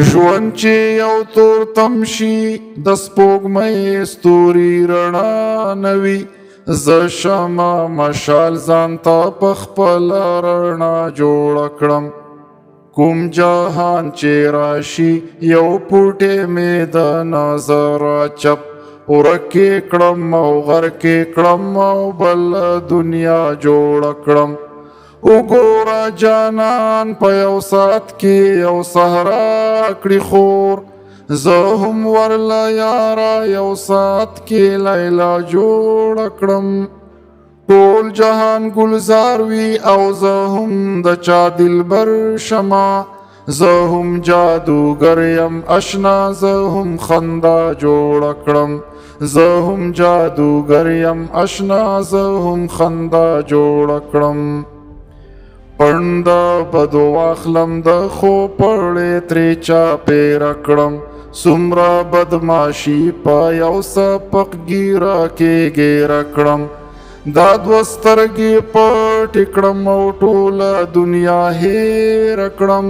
ژوند چې یو تور تم شي د سپوږمۍ ستوري رڼا نوي زه شمه مشال ځان ته په خپله رڼا جوړه کړم کوم جهان چې راشي یو پوټی مې د نظر چپ ورکې کړم او غرقې کړم او بله دنیا جوړه کړم وګوره جانان په یو ساعت کې یو صحرا کړي خور زه هم ورله یاره یو ساعت کې لیلا جوړه کړم ټول جهان ګلزار وي او زه هم د چا دلبر شمه زه هم جادوګر یم اشنا زه هم خندا جوړه کړم زه هم جادوګر یم اشنا زه هم خندا جوړه کړم پند بدو واخلم د خو پړې ترې چاپېره کړم څومره بدماشي په یو سپق ګیره کې ګیره کړم دا دوه سترګې پټې کړم او ټوله دنیا هېره کړم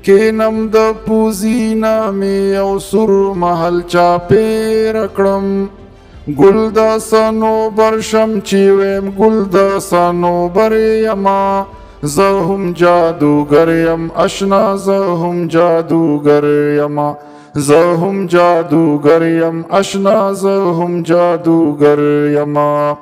کینم د پوزي نامې یو سور محل چاپېره کړم ګل د صنوبر شم چې ویم ګل د صنوبر یما زه هم جادوګر یم اشنا زه هم جادوګر یما زه هم جادوګر یم اشنا زه هم جادوګر یما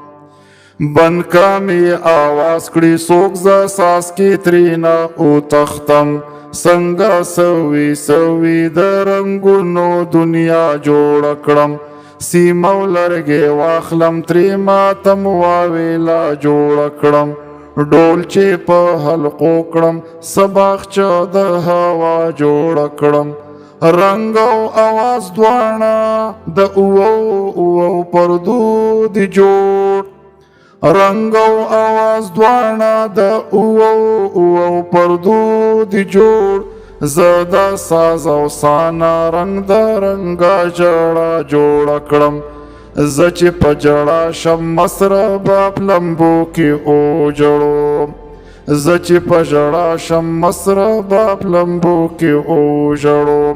بنکا مې آواز کړي څوک زه ساس کې ترینا او تختم څنګه سوي سوي د رنګونو دنیا جوړه کړم سیمه و لرګې واخلم ترې ماتم واویلا جوړه کړم ډول چې په حلقو کړم سباخچه د هوا جوړه کړم رنګ او اواز دواړه د اوو پردو دي جوړ رنګ او اواز دواړه د اوو پردو دي جوړ زه د ساز او سانا رنګ د رنګا جړه جوړه کړم زه چې په جړه شم مسربه پلمبو کې اوجړو زه چې په ژړه شم مسربه پلمبو کې اوجړو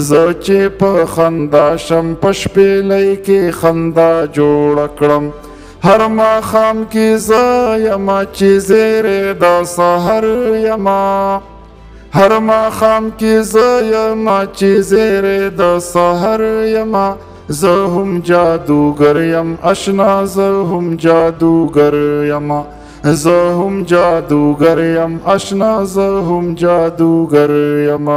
زه چې په خندا شم په شپېلۍ کې خندا جوړه کړم هر ماښام کې زه یما چې زیرې د سحر یما هر ماښام کې زه یما چې زیرې د سحر یما زه هم جادوګر یم اشنا زه هم جادوګر یم زه هم جادوګر یم اشنا زه هم جادوګر یم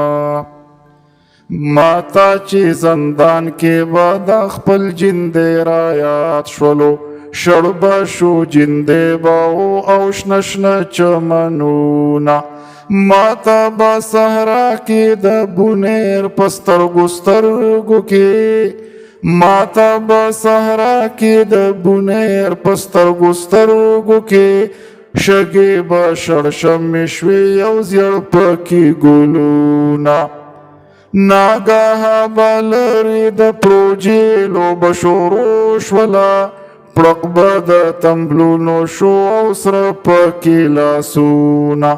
ماتا چې زندان کې به د خپل جندې را یاد شولو شړبه شو جندې به او شنه شنه چمنونه ماتا به صحرا کې د بونیر په سترګو سترګو کې ماتا به صحرا کې د بونیر په سترګو سترګو کې شګې به شړشمې شوې یو زیړ پکې ګلونه ناګاه به لرې د پروجې لوبه شروع شوله پړق به د تمبلونو شو او سره پکې لاسونه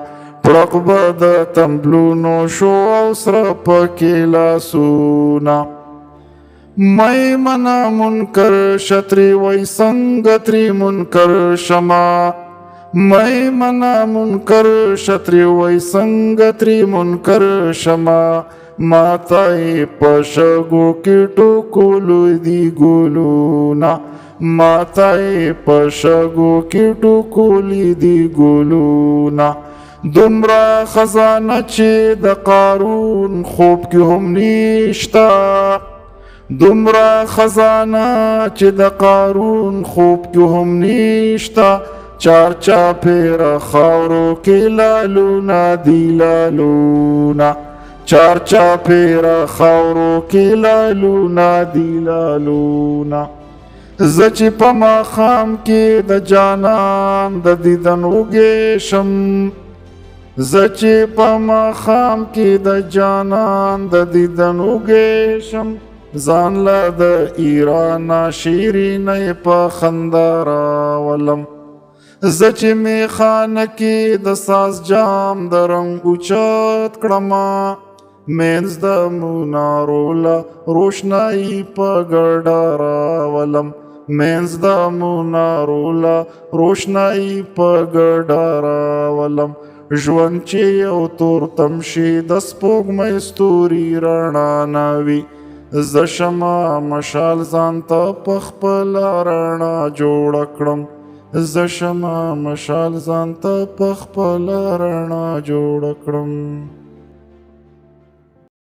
پړق به د تمبلونو شو او سره پکې لاسونه میمنه منکر شتری وای څنګه ترې منکر شمه میمنه منکر شتری وای څنګه ترې منکر شمه ماته یې په شګو کې ټوکلو دي ګلونه ماته یې په شګو کې ټوکلي دي ګلونه دومره خزانه چې د قارون خوب کې هم نشته دومره خزانه چې د قارون خوب کې هم نشته چار چاپېره خاورو کې لالونه دي لالونه چار چاپېره خاورو کې لالونه دي لالونه زه چې په ماښام کې د جانان د دیدن وږې شم زه چې په ماښام کې د جانان د دیدن وږې شم ځان له د ایرانه شیرینۍ په خندا راولم زه چې میخانه کې د ساز جام د رنګ اوچت کړمه مینځ د منارو له روشنایي په ګډه راولم مینځ د منارو له روشنایي په ګډه راولم ژوند چې یو تور تم شي د سپوږمۍ ستوري رڼا نه وي زه شمه مشال ځان ته په خپله رڼا جوړه کړم زه شمه مشال ځان ته په خپله رڼا جوړه کړم